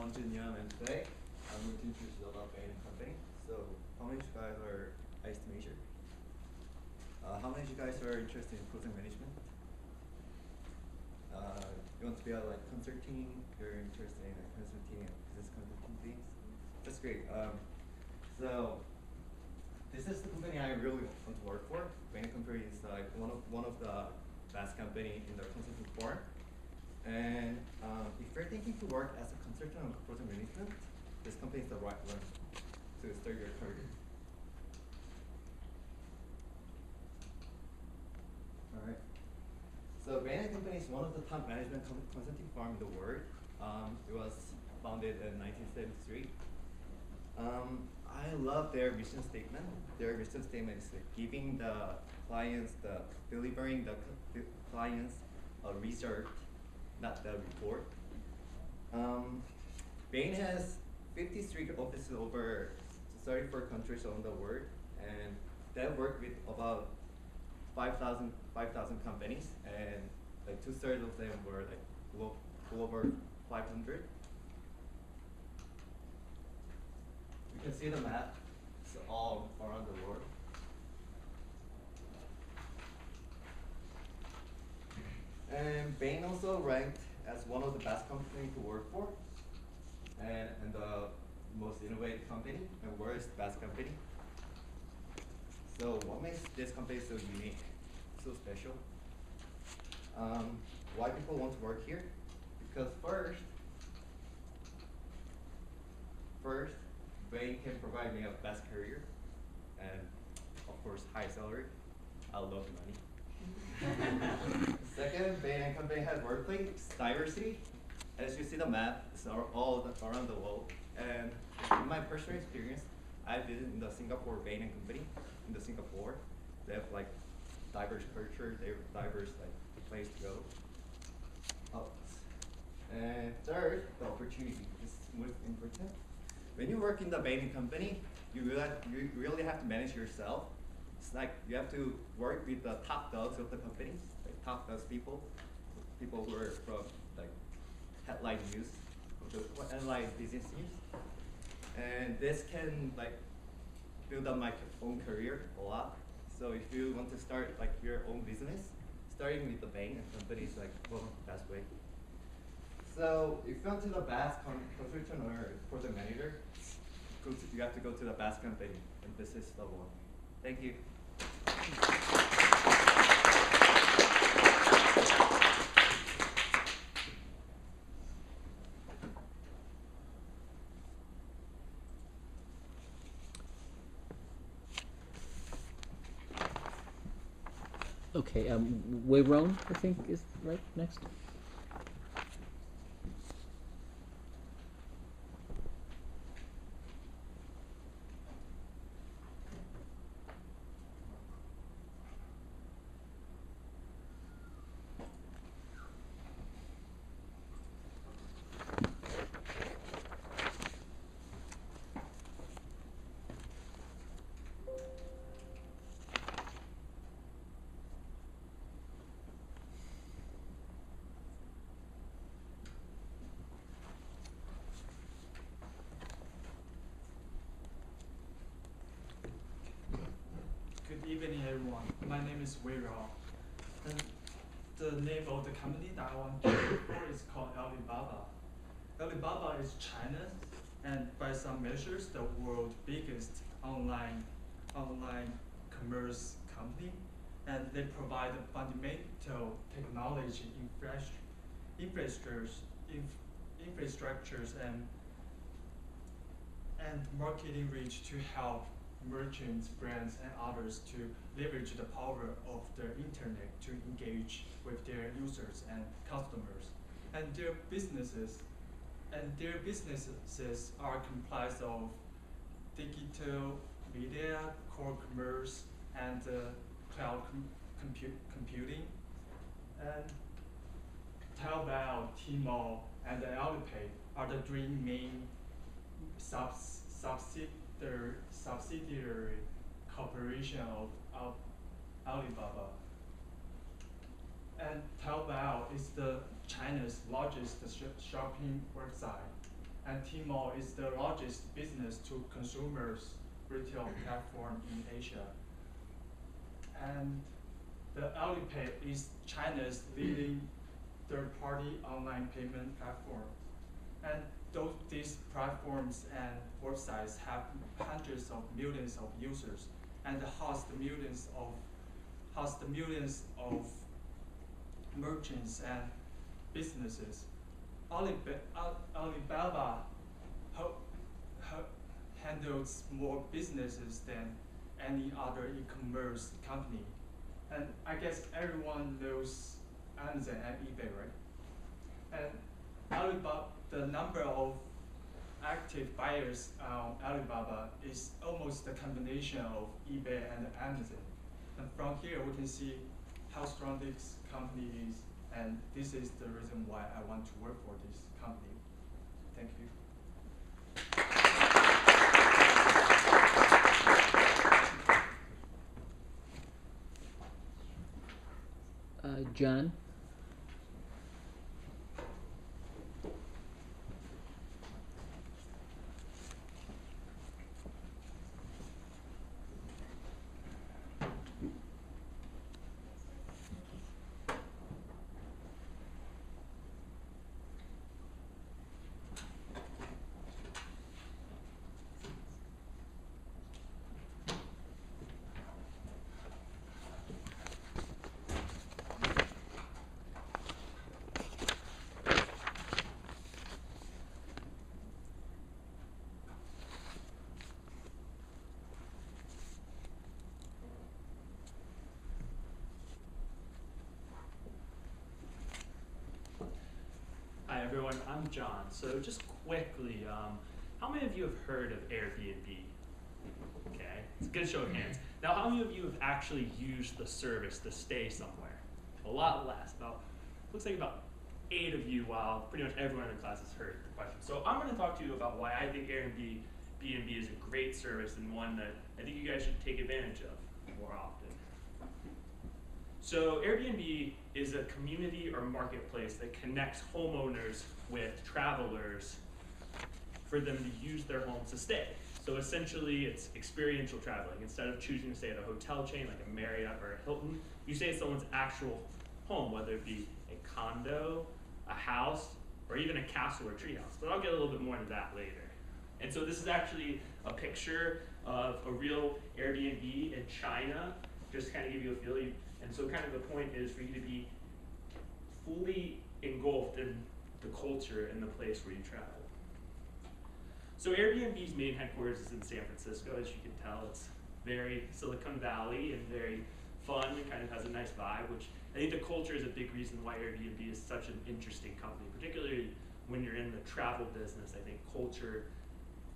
Won-Jin Yam, and today I'm going to introduce you about Bain & Company. So, how many of you guys are iced major? How many of you guys are interested in project management? You want to be like consulting? You're interested in consulting and business consulting things? That's great. So, this is the company I really want to work for. Bain & Company is like one of the best company in the consulting firm. And if you're thinking to work as a consultant on project management, this company is the right one to start your career. All right. So Bain & Company is one of the top management consulting firm in the world. It was founded in 1973. I love their mission statement. Their mission statement is like giving the clients, delivering the clients a result, not the report. Bain has 53 offices over 34 countries around the world, and they work with about 5,000 companies, and like 2/3 of them were like global 500. You can see the map. It's all around the world. And Bain also ranked as one of the best companies to work for, and the most innovative company, and worst best company. So what makes this company so unique, so special? Why people want to work here? Because first, Bain can provide me a best career, and of course, high salary. I love money. Second, Bain & Company has workplace diversity. As you see the map, it's all around the world. And in my personal experience, I visited in the Singapore Bain & Company in the Singapore. They have like diverse culture, they have diverse like place to go. And third, the opportunity. This is most important. When you work in the Bain & Company, you really have to manage yourself. It's like you have to work with the top dogs of the company, like top dogs people who are from like headline news, headline business news. And this can like build up my own career a lot. So if you want to start like your own business, starting with the Bain & Company is like one of the best way. So if you want to the best consultant or project manager, you have to go to the best company, and this is the one. Thank you. Okay, Wei-Ron, I think, is right next. Good evening, everyone. My name is Wei-Ron. And the name of the company that I want to work for is called Alibaba. Alibaba is China's, and by some measures, the world's biggest online commerce company. And they provide fundamental technology infrastructures and marketing reach to help merchants, brands, and others to leverage the power of the internet to engage with their users and customers. And their businesses are comprised of digital media, core commerce, and cloud computing. And Taobao, Tmall, and Alipay are the three main subsidiary corporation of Alibaba. And Taobao is the China's largest shopping website. and Tmall is the largest business to consumers retail platform in Asia. And the Alipay is China's leading third-party online payment platform. And these platforms and websites have hundreds of millions of users and host millions of merchants and businesses. Alibaba handles more businesses than any other e-commerce company. And I guess everyone knows Amazon and eBay, right? And Alibaba, the number of active buyers on Alibaba is almost the combination of eBay and Amazon. And from here, we can see how strong this company is, and this is the reason why I want to work for this company. Thank you. John? Hi everyone, I'm John. So just quickly, how many of you have heard of Airbnb? Okay, it's a good show of hands. Now, how many of you have actually used the service to stay somewhere? A lot less. Looks like about 8 of you, while pretty much everyone in the class has heard the question. So I'm going to talk to you about why I think Airbnb is a great service and one that I think you guys should take advantage of more often. So Airbnb is a community or marketplace that connects homeowners with travelers for them to use their homes to stay. So essentially it's experiential traveling. Instead of choosing to stay at a hotel chain like a Marriott or a Hilton, you stay at someone's actual home, whether it be a condo, a house, or even a castle or treehouse. But I'll get a little bit more into that later. And so this is actually a picture of a real Airbnb in China, just to kind of give you a feel. And so kind of the point is for you to be fully engulfed in the culture and the place where you travel. So Airbnb's main headquarters is in San Francisco. As you can tell, it's very Silicon Valley and very fun. It kind of has a nice vibe, which I think the culture is a big reason why Airbnb is such an interesting company, particularly when you're in the travel business. I think culture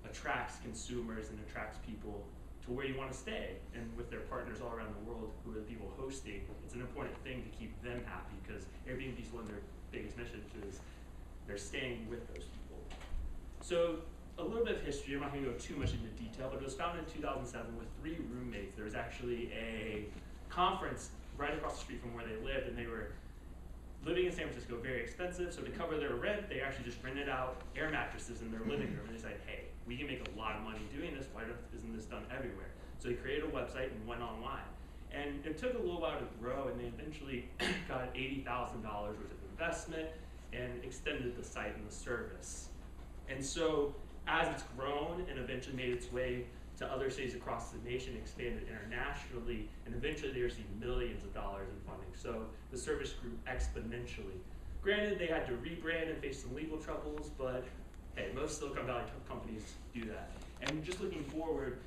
attracts consumers and attracts people to where you want to stay, and with their partners all around the world who are the people hosting, it's an important thing to keep them happy, because Airbnb's one of their biggest missions is they're staying with those people. So a little bit of history, I'm not going to go too much into detail, but it was founded in 2007 with 3 roommates. There was actually a conference right across the street from where they lived, and they were living in San Francisco, very expensive, so to cover their rent, they actually just rented out air mattresses in their living room, and they said, hey, we can make a lot of money doing this, why isn't this done everywhere? So they created a website and went online. And it took a little while to grow, and they eventually got $80,000 worth of investment and extended the site and the service. And so as it's grown and eventually made its way to other cities across the nation, expanded internationally, and eventually they received millions of dollars in funding. So the service grew exponentially. Granted, they had to rebrand and face some legal troubles, but hey, most Silicon Valley companies do that. And just looking forward,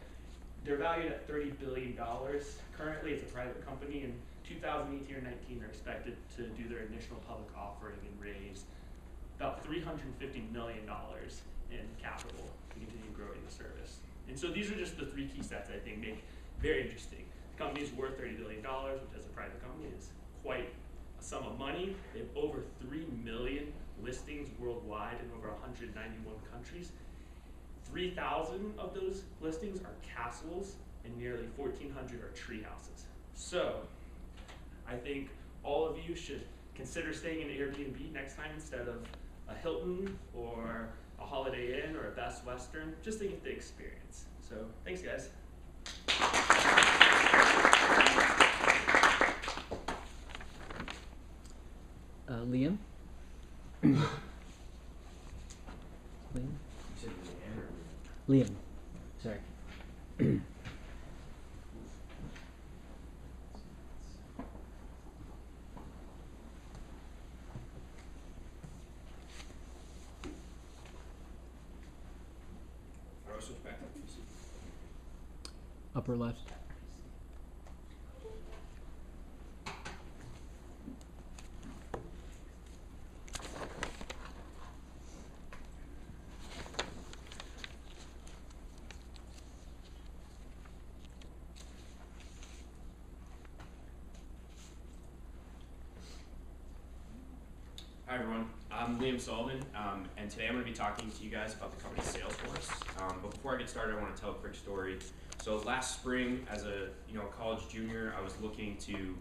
they're valued at $30 billion. Currently, it's a private company. In 2018 or 19, they're expected to do their initial public offering and raise about $350 million in capital to continue growing the service. And so these are just the 3 key sets I think make very interesting. The company's worth $30 billion, which as a private company is quite a sum of money. They have over 3 million listings worldwide in over 191 countries. 3,000 of those listings are castles, and nearly 1,400 are tree houses. So I think all of you should consider staying in Airbnb next time instead of a Hilton or a Holiday Inn or a Best Western, just to get the experience. So thanks, guys. Liam? Liam? You said Leanne or Liam? Liam. Sorry. How do I switch back to the PC? Upper left. Hi everyone, I'm Liam Sullivan, and today I'm going to be talking to you guys about the company Salesforce. But before I get started, I want to tell a quick story. So last spring, as a college junior, I was looking to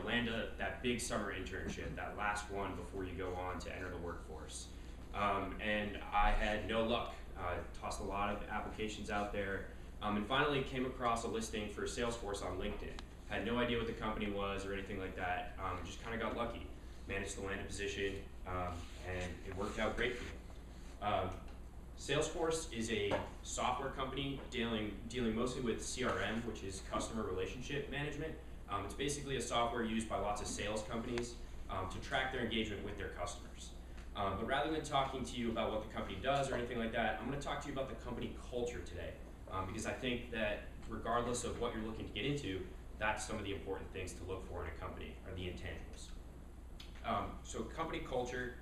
land that big summer internship, that last one before you go on to enter the workforce. And I had no luck. I tossed a lot of applications out there, and finally came across a listing for Salesforce on LinkedIn. Had no idea what the company was or anything like that. Just kind of got lucky. Managed to land a position, and it worked out great for me. Salesforce is a software company dealing mostly with CRM, which is customer relationship management. It's basically a software used by lots of sales companies to track their engagement with their customers. But rather than talking to you about what the company does or anything like that, I'm going to talk to you about the company culture today, because I think that regardless of what you're looking to get into, that's some of the important things to look for in a company, are the intangibles. So company culture,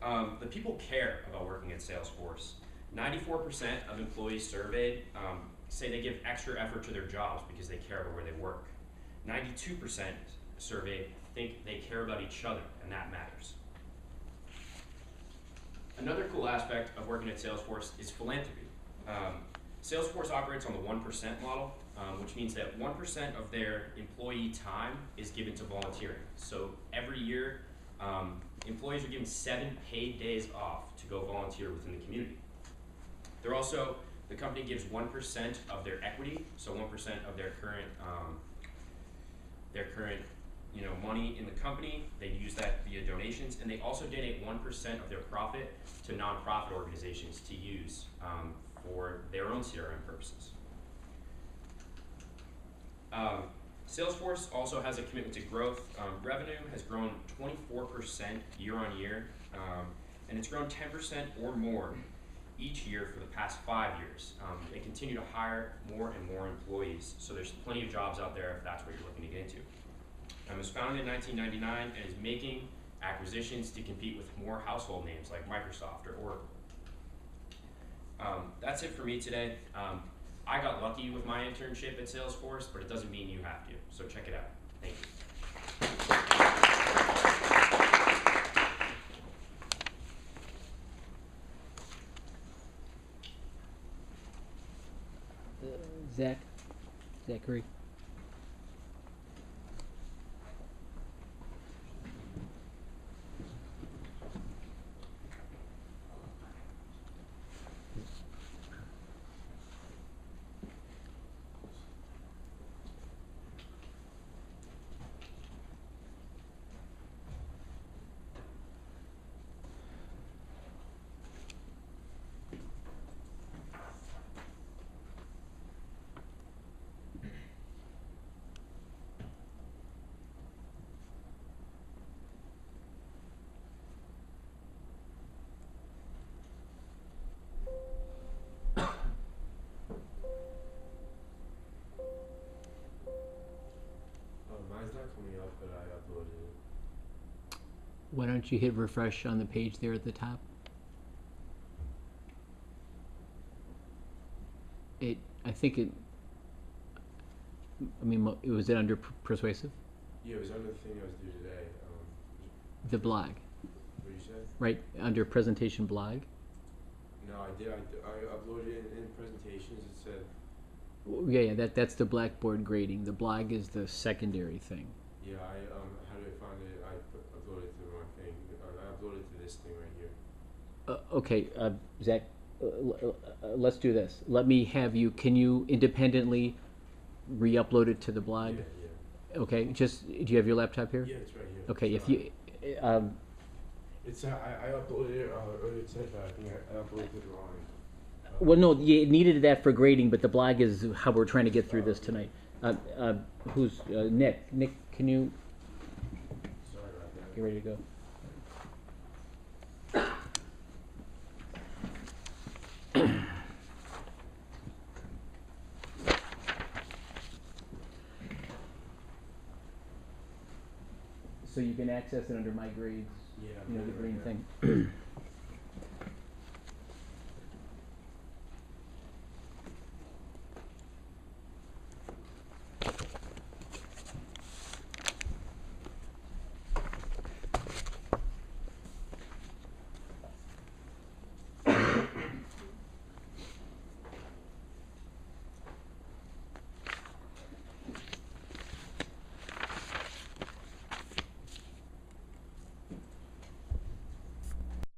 the people care about working at Salesforce. 94% of employees surveyed say they give extra effort to their jobs because they care about where they work. 92% surveyed think they care about each other, and that matters. Another cool aspect of working at Salesforce is philanthropy. Salesforce operates on the 1% model, which means that 1% of their employee time is given to volunteering. So every year, employees are given 7 paid days off to go volunteer within the community. The company gives 1% of their equity, so 1% of their current money in the company. They use that via donations, and they also donate 1% of their profit to nonprofit organizations to use for their own CRM purposes. Salesforce also has a commitment to growth. Revenue has grown 24% year on year, and it's grown 10% or more each year for the past 5 years. They continue to hire more and more employees, so there's plenty of jobs out there if that's what you're looking to get into. It was founded in 1999 and is making acquisitions to compete with more household names like Microsoft or Oracle. That's it for me today. I got lucky with my internship at Salesforce, but it doesn't mean you have to, so check it out. Thank you. Zachary. Mine's not coming up, but I uploaded it. Why don't you hit refresh on the page there at the top? Was it under Persuasive? Yeah, it was under the thing I was due today. The blog, What did you say? right? Under presentation blog? No, I did. I uploaded it in presentations. It said, Yeah, that's the Blackboard grading. The blog is the secondary thing. yeah, how do I find it? I uploaded it to my thing. I uploaded it to this thing right here. Okay, Zach, let's do this. Let me have you, can you independently re-upload it to the blog? Yeah. Okay, just, do you have your laptop here? Yeah, it's right here. Okay, if Sorry. you, It's I uploaded it earlier today, but I think I uploaded it wrong. well, no, you needed that for grading, but the blog is how we're trying to get through this tonight. Who's, Nick? Nick, can you Sorry about that. get ready to go? So you can access it under My Grades, Yeah. you know, the right green here. thing.